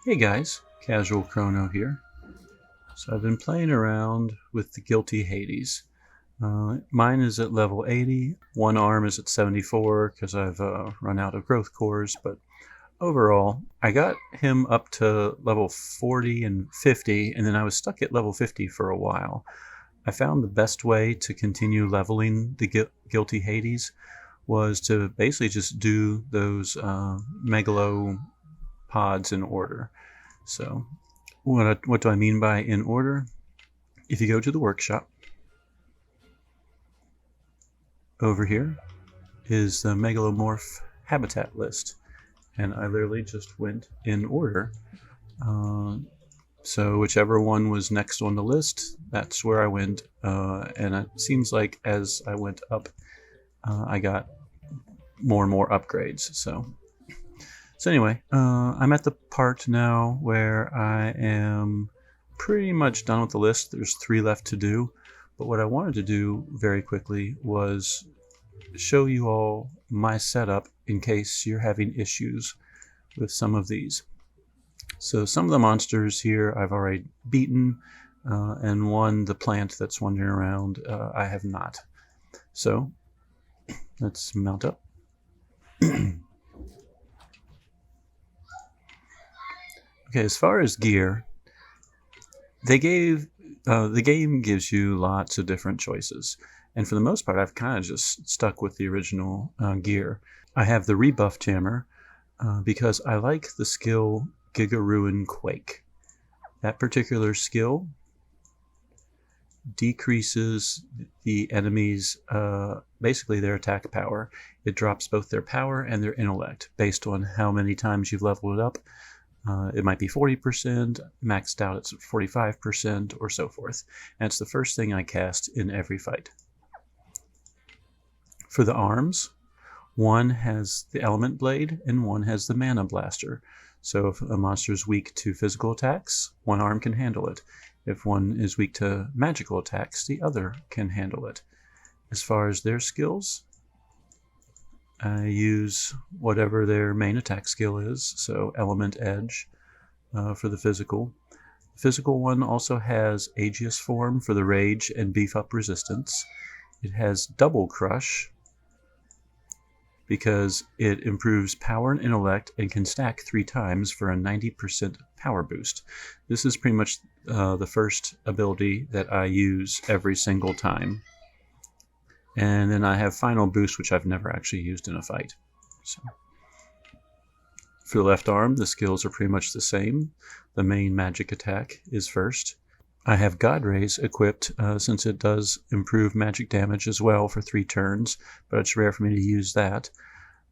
Hey guys, Casual Crono here. So I've been playing around with the Guilty Hades. Mine is at level 80, one arm is at 74 because I've run out of growth cores, but overall I got him up to level 40 and 50, and then I was stuck at level 50 for a while. I found the best way to continue leveling the Guilty Hades was to basically just do those Megalo pods in order. So what do I mean by in order? If you go to the workshop, over here is the Megalomorph habitat list, and I literally just went in order. So whichever one was next on the list, that's where I went, and it seems like as I went up, I got more and more upgrades. So anyway, I'm at the part now where I am pretty much done with the list. There's 3 left to do, but what I wanted to do very quickly was show you all my setup in case you're having issues with some of these. So some of the monsters here I've already beaten, and one, the plant that's wandering around, I have not. So let's mount up. Okay, as far as gear, the game gives you lots of different choices, and for the most part I've kind of just stuck with the original gear. I have the rebuff jammer because I like the skill Giga Ruin Quake. That particular skill decreases the enemy's basically their attack power. It drops both their power and their intellect based on how many times you've leveled it up. It might be 40%, maxed out it's 45%, or so forth. And it's the first thing I cast in every fight. For the arms, one has the Element Blade and one has the Mana Blaster. So if a monster is weak to physical attacks, one arm can handle it. If one is weak to magical attacks, the other can handle it. As far as their skills, I use whatever their main attack skill is, so Element Edge for the physical. The physical one also has Aegis Form for the rage and beef up resistance. It has Double Crush because it improves power and intellect and can stack 3 times for a 90% power boost. This is pretty much the first ability that I use every single time. And then I have Final Boost, which I've never actually used in a fight. So, for the left arm, the skills are pretty much the same. The main magic attack is first. I have God Rays equipped since it does improve magic damage as well for 3 turns, but it's rare for me to use that.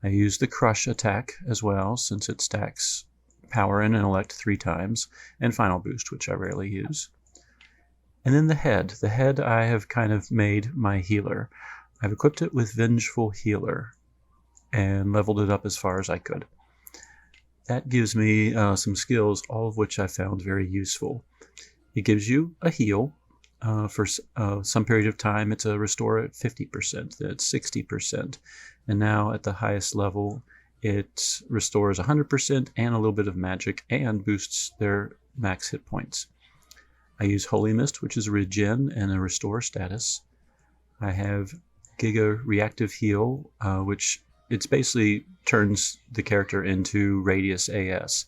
I use the Crush attack as well since it stacks power and intellect 3 times, and Final Boost, which I rarely use. And then the head. The head I have kind of made my healer. I've equipped it with Vengeful Healer and leveled it up as far as I could. That gives me some skills, all of which I found very useful. It gives you a heal. For some period of time, it's a restore at 50%, then it's 60%. And now at the highest level, it restores 100% and a little bit of magic and boosts their max hit points. I use Holy Mist, which is a regen and a restore status. I have Giga Reactive Heal, which it's basically turns the character into Radius AS.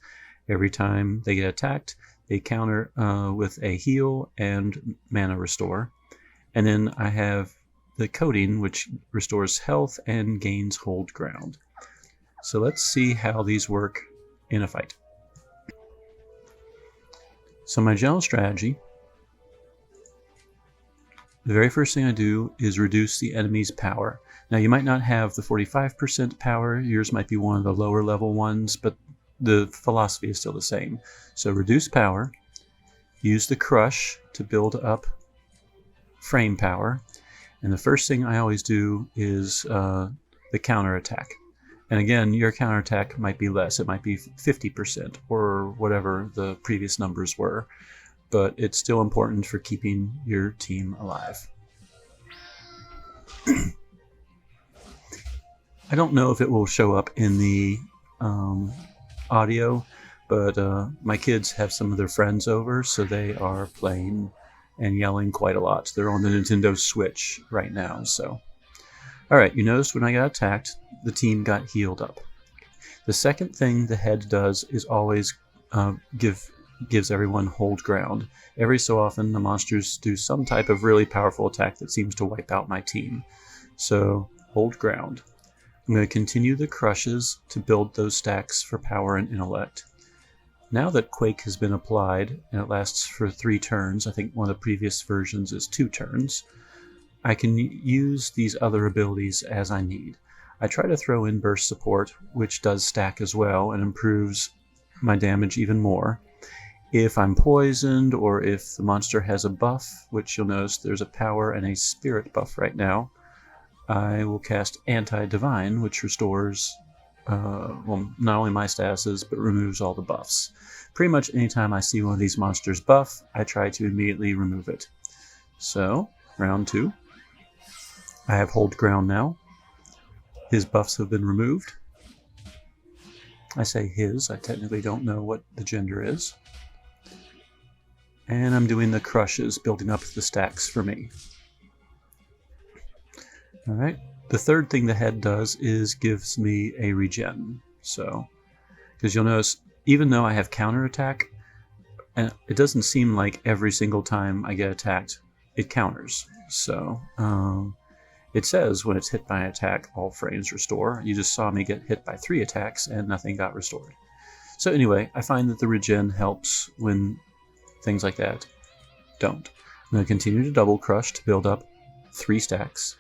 Every time they get attacked, they counter with a heal and mana restore. And then I have the Coating, which restores health and gains hold ground. So let's see how these work in a fight. So my general strategy, the very first thing I do is reduce the enemy's power. Now you might not have the 45% power, yours might be one of the lower level ones, but the philosophy is still the same. So reduce power, use the Crush to build up frame power, and the first thing I always do is the counter attack. And again, your counterattack might be less. It might be 50% or whatever the previous numbers were, but it's still important for keeping your team alive. I don't know if it will show up in the audio, But my kids have some of their friends over, so they are playing and yelling quite a lot. They're on the Nintendo Switch right now, so. Alright, you noticed when I got attacked, the team got healed up. The second thing the head does is always gives everyone hold ground. Every so often, the monsters do some type of really powerful attack that seems to wipe out my team. So, hold ground. I'm going to continue the crushes to build those stacks for power and intellect. Now that Quake has been applied, and it lasts for 3 turns, I think one of the previous versions is 2 turns, I can use these other abilities as I need. I try to throw in burst support, which does stack as well and improves my damage even more. If I'm poisoned, or if the monster has a buff, which you'll notice there's a power and a spirit buff right now, I will cast Anti-Divine, which restores well, not only my statuses, but removes all the buffs. Pretty much anytime I see one of these monsters buff, I try to immediately remove it. So, round 2. I have hold ground now. His buffs have been removed. I say his, I technically don't know what the gender is. And I'm doing the crushes, building up the stacks for me. Alright, the third thing the head does is gives me a regen. So, because you'll notice, even though I have counterattack, and it doesn't seem like every single time I get attacked, it counters. So, it says when it's hit by an attack, all frames restore. You just saw me get hit by 3 attacks and nothing got restored. So anyway, I find that the regen helps when things like that don't. I'm going to continue to double crush to build up 3 stacks.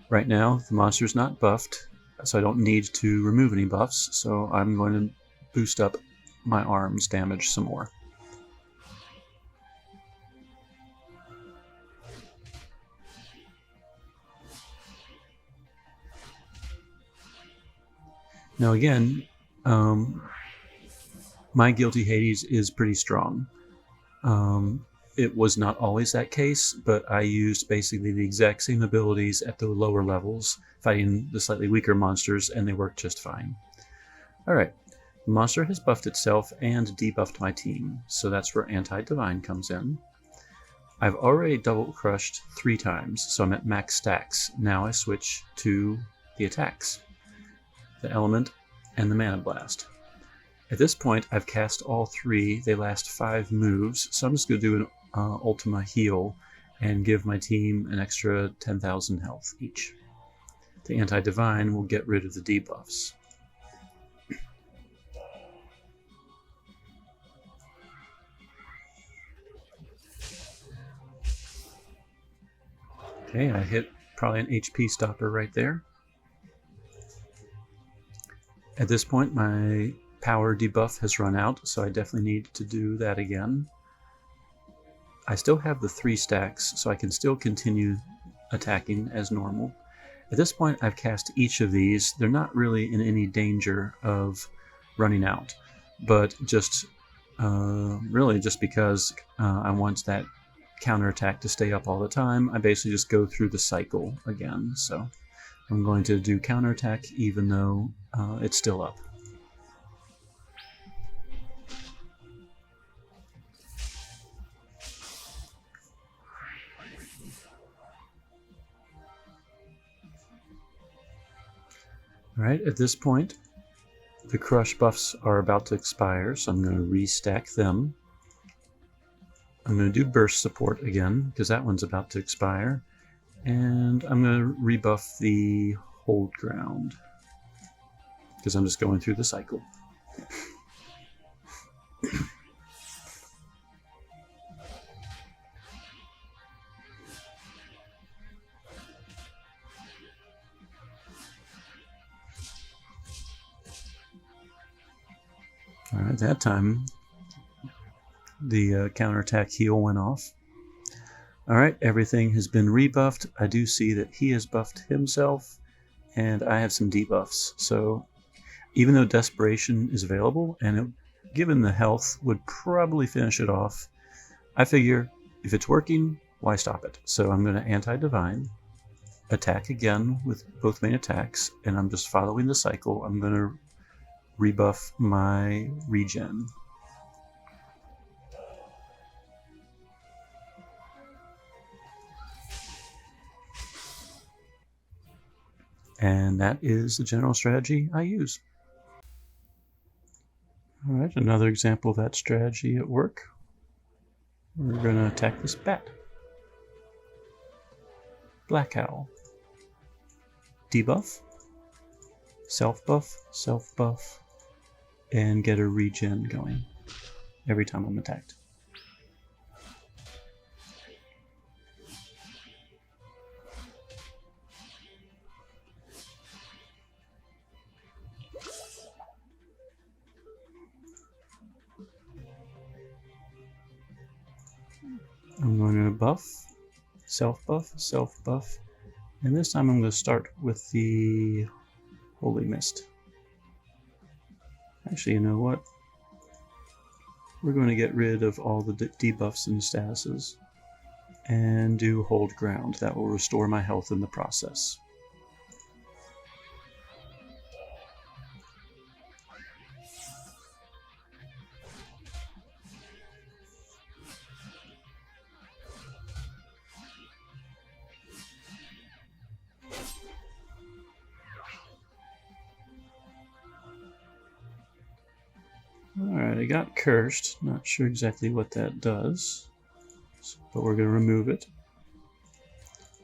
Right now, the monster's not buffed, so I don't need to remove any buffs, so I'm going to boost up my arm's damage some more. Now again, my Guilty Hades is pretty strong. It was not always that case, but I used basically the exact same abilities at the lower levels, fighting the slightly weaker monsters, and they worked just fine. Alright, the monster has buffed itself and debuffed my team, so that's where Anti-Divine comes in. I've already double crushed 3 times, so I'm at max stacks. Now I switch to the attacks, the Element, and the Mana Blast. At this point, I've cast all 3. They last 5 moves, so I'm just going to do an Ultima heal and give my team an extra 10,000 health each. The Anti-Divine will get rid of the debuffs. Okay, I hit probably an HP stopper right there. At this point, my power debuff has run out, so I definitely need to do that again. I still have the 3 stacks, so I can still continue attacking as normal. At this point, I've cast each of these. They're not really in any danger of running out, but just really just because I want that counterattack to stay up all the time, I basically just go through the cycle again. So I'm going to do counterattack even though it's still up. Alright, at this point, the crush buffs are about to expire, so I'm going to restack them. I'm going to do burst support again, because that one's about to expire. And I'm going to rebuff the hold ground, because I'm just going through the cycle. Alright, that time the counterattack heal went off. Alright, everything has been rebuffed. I do see that he has buffed himself, and I have some debuffs. So even though Desperation is available, and it, given the health, would probably finish it off, I figure if it's working, why stop it? So I'm going to Anti-Divine, attack again with both main attacks, and I'm just following the cycle. I'm going to rebuff my regen. And that is the general strategy I use. Alright, another example of that strategy at work. We're going to attack this bat. Blackhowl. Debuff. Self-buff, self-buff, and get a regen going every time I'm attacked. I'm going to buff, self-buff, self-buff, and this time I'm going to start with the Holy Mist. Actually, you know what? We're going to get rid of all the debuffs and statuses and do Hold Ground. That will restore my health in the process. Alright, I got cursed. Not sure exactly what that does, but we're going to remove it.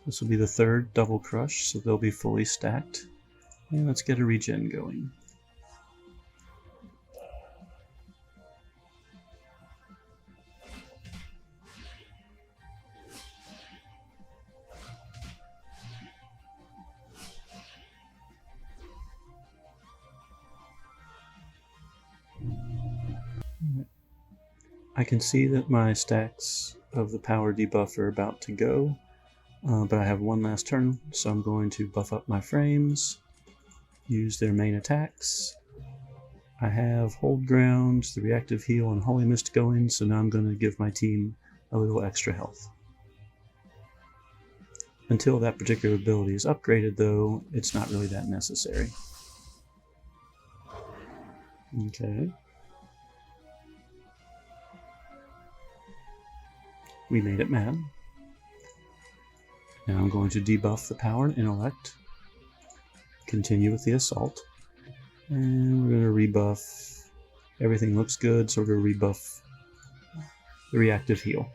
This will be the third double crush, so they'll be fully stacked. And let's get a regen going. I can see that my stacks of the power debuff are about to go, but I have one last turn, so I'm going to buff up my frames, use their main attacks. I have Hold Ground, the Reactive Heal, and Holy Mist going, so now I'm going to give my team a little extra health. Until that particular ability is upgraded, though, it's not really that necessary. Okay. We made it mad. Now I'm going to debuff the power and intellect, continue with the assault, and we're going to rebuff. Everything looks good, so we're going to rebuff the reactive heal.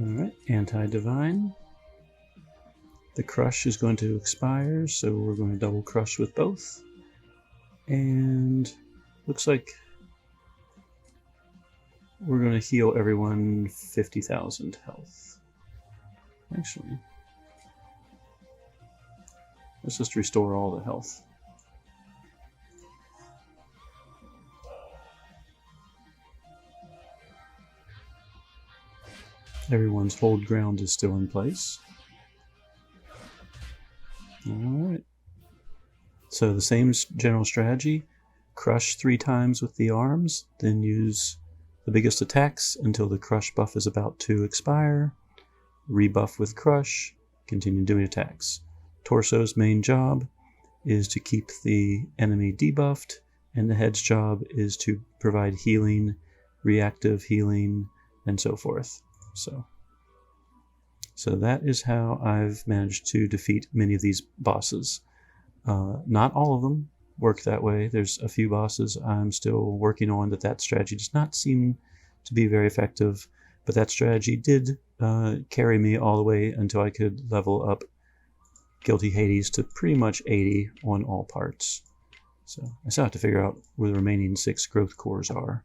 Alright, anti-divine. The crush is going to expire, so we're going to double crush with both. And looks like we're going to heal everyone 50,000 health. Actually, let's just restore all the health. Everyone's Hold Ground is still in place. Alright. So the same general strategy. Crush 3 times with the arms, then use the biggest attacks until the crush buff is about to expire. Rebuff with crush, continue doing attacks. Torso's main job is to keep the enemy debuffed, and the head's job is to provide healing, reactive healing, and so forth. So that is how I've managed to defeat many of these bosses. Not all of them work that way. There's a few bosses I'm still working on that strategy does not seem to be very effective, but that strategy did carry me all the way until I could level up Guilty Hades to pretty much 80 on all parts. So I still have to figure out where the remaining 6 growth cores are.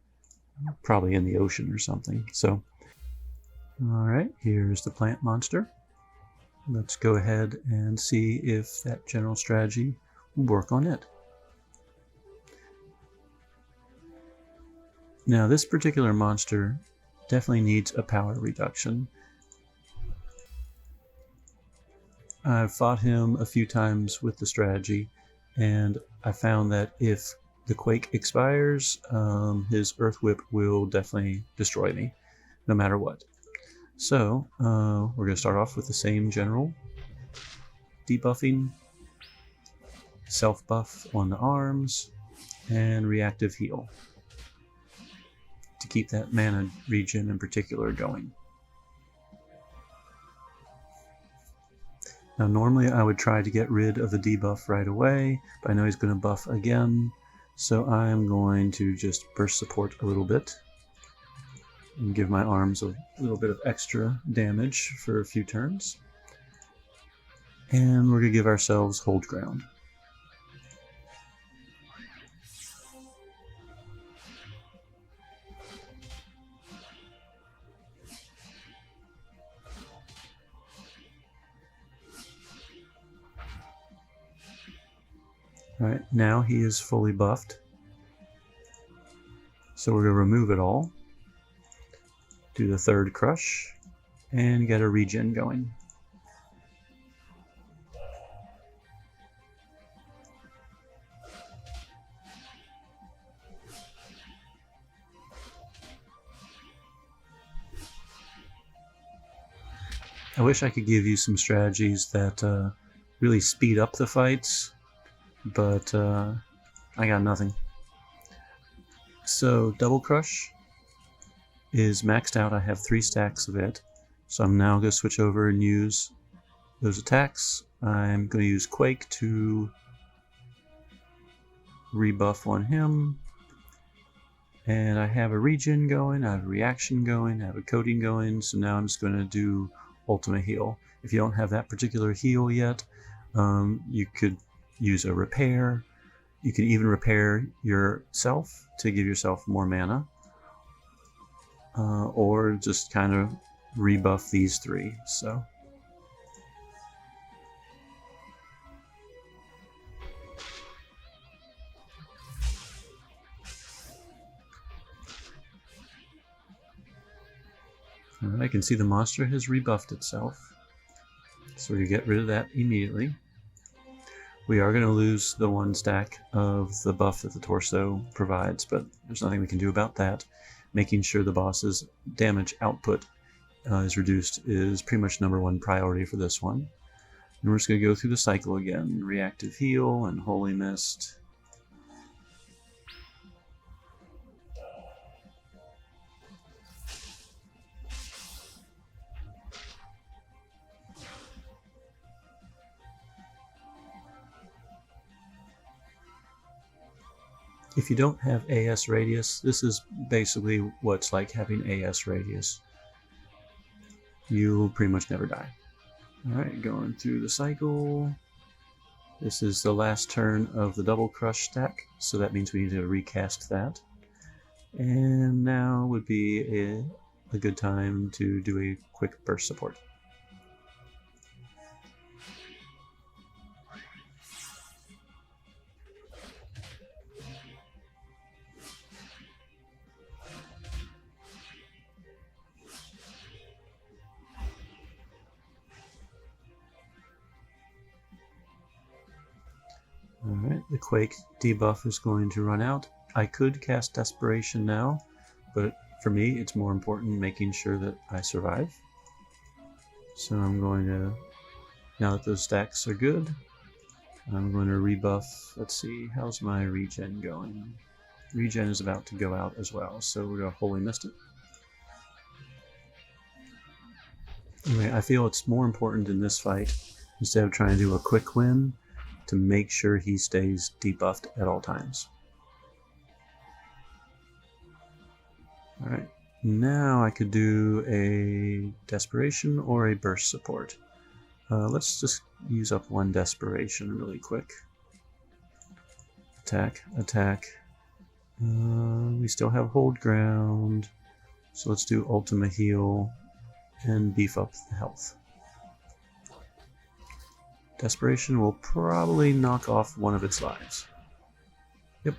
Probably in the ocean or something. So, alright, here's the plant monster. Let's go ahead and see if that general strategy will work on it. Now, this particular monster definitely needs a power reduction. I've fought him a few times with the strategy, and I found that if the Quake expires, his Earth Whip will definitely destroy me. no matter what. So we're going to start off with the same general debuffing, self buff on the arms, and reactive heal to keep that mana regen in particular going. Now normally I would try to get rid of the debuff right away, but I know he's going to buff again, so I'm going to just burst support a little bit and give my arms a little bit of extra damage for a few turns. And we're going to give ourselves hold ground. Alright, now he is fully buffed. So we're going to remove it all. Do the third crush, and get a regen going. I wish I could give you some strategies that really speed up the fights, but I got nothing. So double crush is maxed out. I have 3 stacks of it, so I'm now going to switch over and use those attacks. I'm going to use Quake to rebuff on him, and I have a regen going, I have a reaction going, I have a coating going, so now I'm just going to do ultimate heal. If you don't have that particular heal yet, you could use a repair. You can even repair yourself to give yourself more mana, or just kind of rebuff these 3. So I can see the monster has rebuffed itself, so we get rid of that immediately. We are going to lose the 1 stack of the buff that the torso provides, but there's nothing we can do about that. Making sure the boss's damage output is reduced is pretty much #1 priority for this one. And we're just going to go through the cycle again. Reactive heal and Holy Mist. If you don't have AS radius, this is basically what's like having AS radius. You'll pretty much never die. Alright, going through the cycle. This is the last turn of the double crush stack, so that means we need to recast that. And now would be a good time to do a quick burst support. Alright, the Quake debuff is going to run out. I could cast Desperation now, but for me it's more important making sure that I survive. So I'm going to, now that those stacks are good, I'm going to rebuff. Let's see, how's my regen going? Regen is about to go out as well, so we're going to Holy Mist it. Anyway, I feel it's more important in this fight, instead of trying to do a quick win, to make sure he stays debuffed at all times. Alright, now I could do a Desperation or a Burst support. Let's just use up 1 Desperation really quick. Attack, attack. We still have hold ground, so let's do Ultimate Heal and beef up the health. Desperation will probably knock off 1 of its lives. Yep.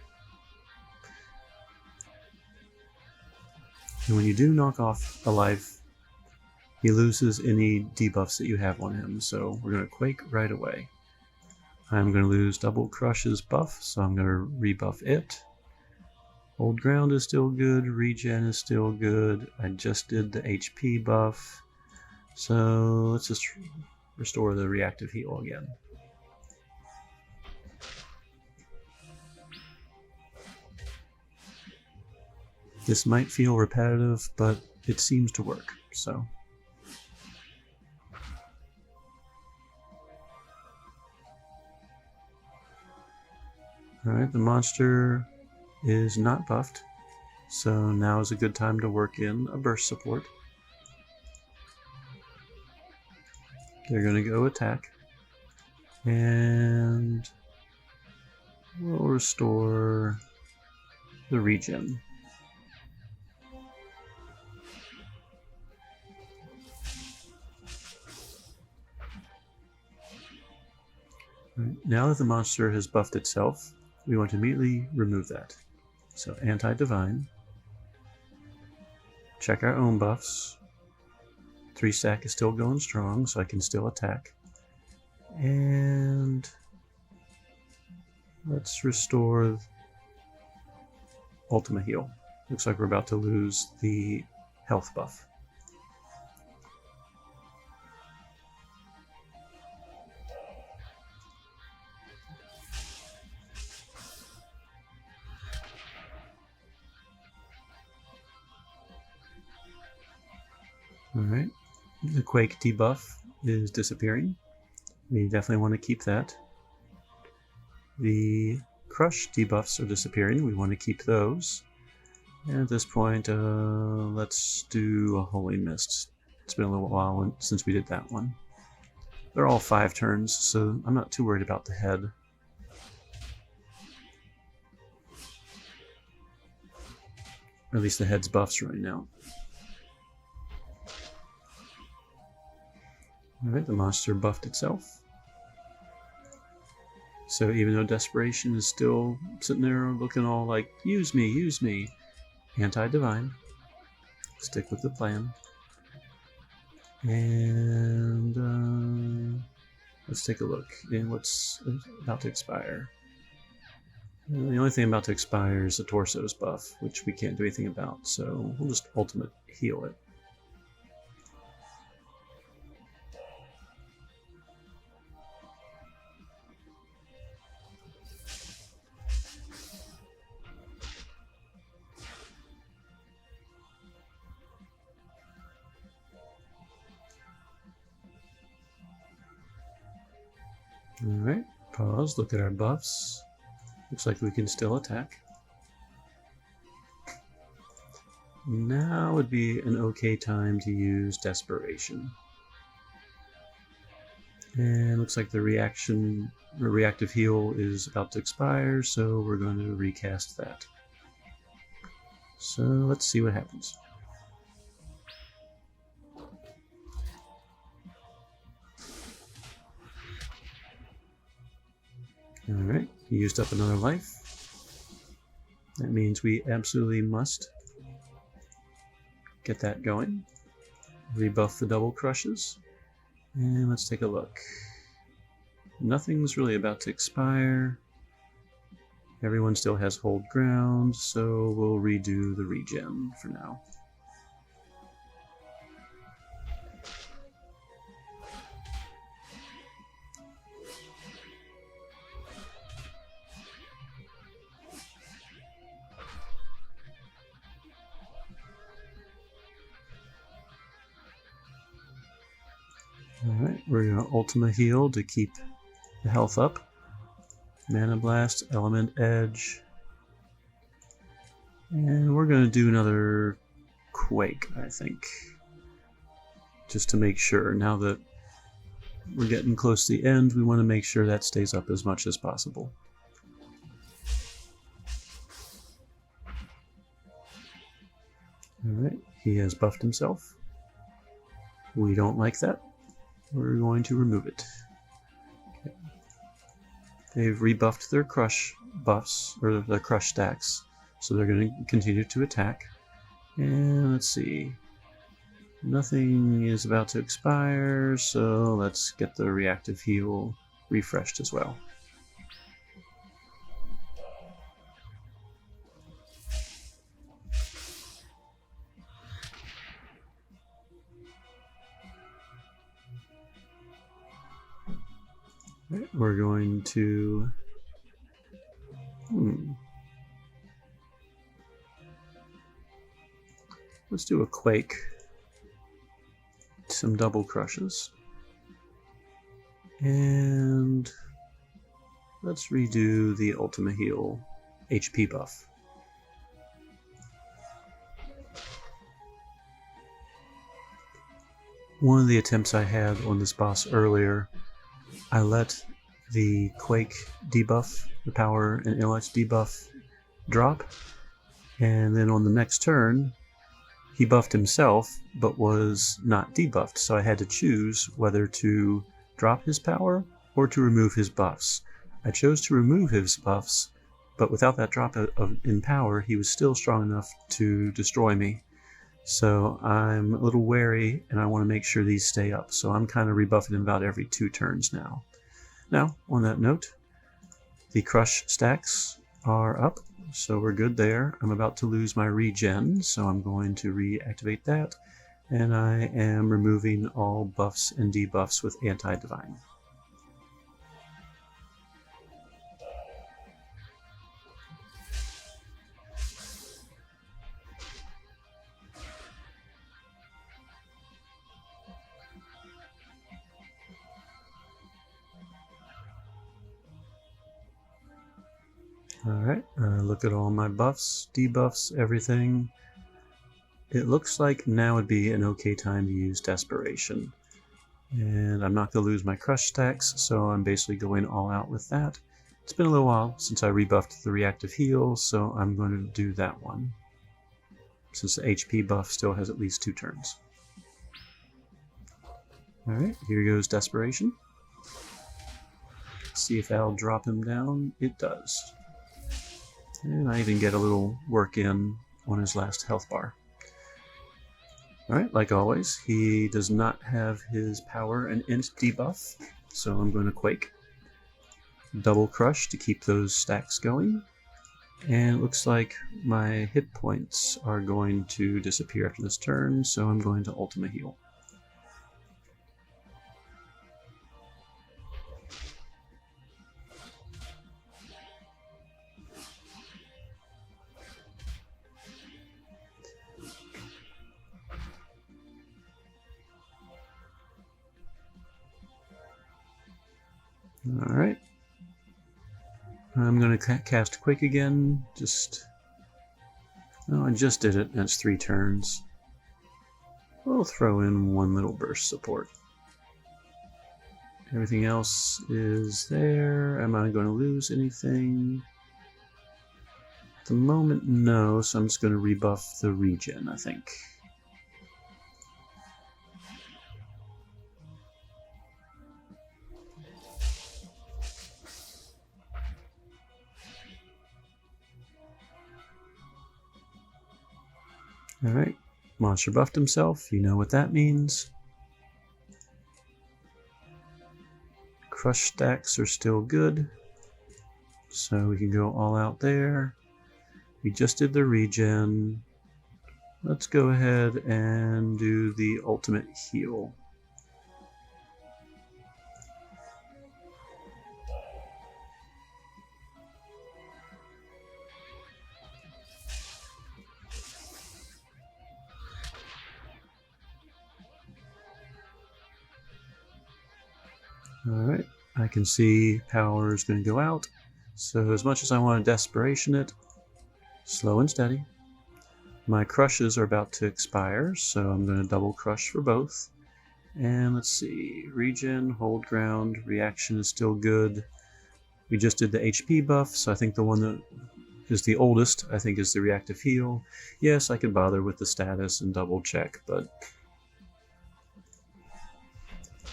And when you do knock off a life, he loses any debuffs that you have on him, so we're going to Quake right away. I'm going to lose Double Crush's buff, so I'm going to rebuff it. Hold ground is still good, regen is still good. I just did the HP buff. So let's just restore the reactive heal again. This might feel repetitive, but it seems to work, so. Alright, the monster is not buffed, so now is a good time to work in a burst support. They're going to go attack, and we'll restore the regen. Right, now that the monster has buffed itself, we want to immediately remove that. So anti-divine, check our own buffs. 3 stack is still going strong, so I can still attack. And let's restore Ultima Heal. Looks like we're about to lose the health buff. Alright, the Quake debuff is disappearing. We definitely want to keep that. The Crush debuffs are disappearing. We want to keep those. And at this point, let's do a Holy Mist. It's been a little while since we did that one. They're all 5 turns, so I'm not too worried about the head. Or at least the head's buffs right now. Alright, the monster buffed itself. So even though Desperation is still sitting there looking all like, use me, anti-divine. Stick with the plan. And let's take a look in what's about to expire. The only thing about to expire is the Torso's buff, which we can't do anything about, so we'll just ultimate heal it. Alright, pause, look at our buffs. Looks like we can still attack. Now would be an okay time to use Desperation. And looks like the reactive heal is about to expire, so we're going to recast that. So let's see what happens. Alright, he used up another life. That means we absolutely must get that going. Rebuff the double crushes. And let's take a look. Nothing's really about to expire. Everyone still has hold ground, so we'll redo the regen for now. Alright, we're going to Ultima Heal to keep the health up. Mana Blast, Element Edge. And we're going to do another Quake, I think. Just to make sure. Now that we're getting close to the end, we want to make sure that stays up as much as possible. Alright, he has buffed himself. We don't like that. We're going to remove it. Okay. They've rebuffed their crush buffs, or their crush stacks, so they're going to continue to attack. And let's see. Nothing is about to expire, so let's get the reactive heal refreshed as well. Right, we're going to... Let's do a Quake. Some double crushes. And let's redo the Ultima Heal HP buff. One of the attempts I had on this boss earlier, I let the Quake debuff, the power and intellect debuff, drop, and then on the next turn he buffed himself but was not debuffed, so I had to choose whether to drop his power or to remove his buffs. I chose to remove his buffs, but without that drop in power he was still strong enough to destroy me. So I'm a little wary and I want to make sure these stay up, so I'm kind of rebuffing him about every 2 turns now. Now, on that note, the crush stacks are up, so we're good there. I'm about to lose my regen, so I'm going to reactivate that, and I am removing all buffs and debuffs with anti-divine. Alright, look at all my buffs, debuffs, everything. It looks like now would be an okay time to use Desperation. And I'm not going to lose my crush stacks, so I'm basically going all out with that. It's been a little while since I rebuffed the reactive heal, so I'm going to do that one, since the HP buff still has at least 2 turns. Alright, here goes Desperation. Let's see if that'll drop him down. It does. And I even get a little work in on his last health bar. Alright, like always, he does not have his power and int debuff, so I'm going to Quake. Double Crush to keep those stacks going. And it looks like my hit points are going to disappear after this turn, so I'm going to Ultima Heal. Alright. I'm going to cast Quake again. Oh, I just did it. That's 3 turns. We'll throw in 1 little burst support. Everything else is there. Am I going to lose anything? At the moment, no, so I'm just going to rebuff the regen, I think. Alright, monster buffed himself, you know what that means. Crush stacks are still good, so we can go all out there. We just did the regen. Let's go ahead and do the ultimate heal. Alright, I can see power is going to go out, so as much as I want to desperation it, slow and steady. My crushes are about to expire, so I'm going to double crush for both. And let's see, regen, hold ground, reaction is still good. We just did the HP buff, so I think the one that is the oldest, I think, is the reactive heal. Yes, I could bother with the status and double check, but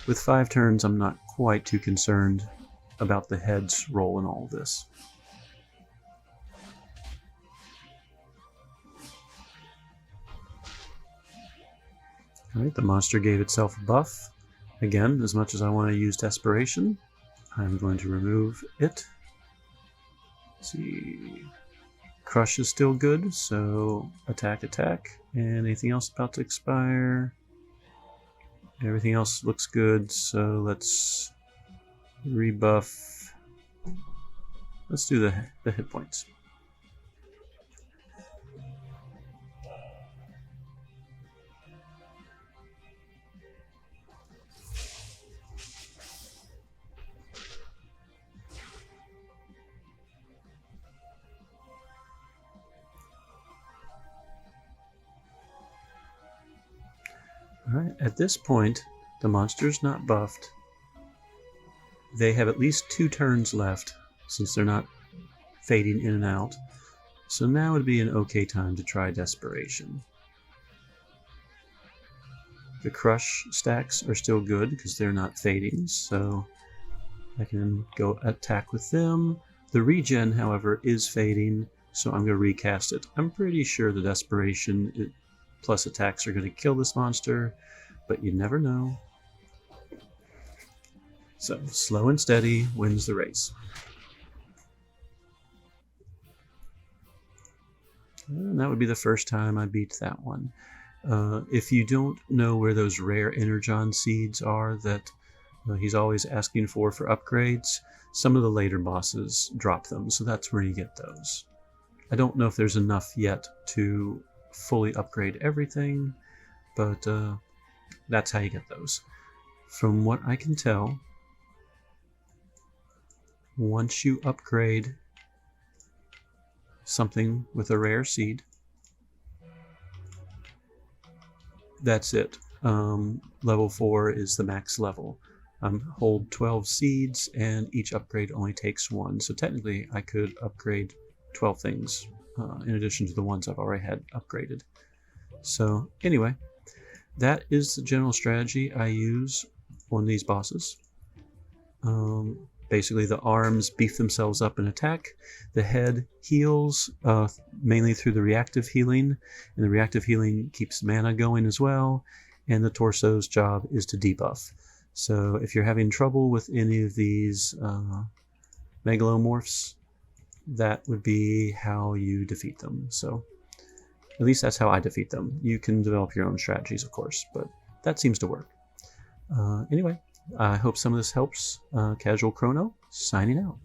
with 5 turns, I'm not quite too concerned about the head's role in all of this. Alright, the monster gave itself a buff. Again, as much as I want to use Desperation, I'm going to remove it. Let's see. Crush is still good, so attack, attack. And anything else about to expire? Everything else looks good, so let's rebuff. Let's do the hit points. Alright, at this point, the monster's not buffed. They have at least 2 turns left, since they're not fading in and out. So now would be an okay time to try Desperation. The Crush stacks are still good because they're not fading, so I can go attack with them. The Regen, however, is fading, so I'm going to recast it. I'm pretty sure the Desperation plus attacks are going to kill this monster, but you never know. So, slow and steady wins the race. And that would be the first time I beat that one. If you don't know where those rare Energon seeds are that he's always asking for upgrades, some of the later bosses drop them, so that's where you get those. I don't know if there's enough yet to fully upgrade everything, but that's how you get those. From what I can tell, once you upgrade something with a rare seed, that's it. Level 4 is the max level. Hold 12 seeds, and each upgrade only takes 1. So technically, I could upgrade 12 things in addition to the ones I've already had upgraded. So anyway, that is the general strategy I use on these bosses. Basically, the arms beef themselves up and attack. The head heals mainly through the reactive healing, and the reactive healing keeps mana going as well. And the torso's job is to debuff. So if you're having trouble with any of these Megalomorphs, that would be how you defeat them. So at least that's how I defeat them. You can develop your own strategies, of course, but that seems to work. Anyway, I hope some of this helps. Casual Crono, signing out.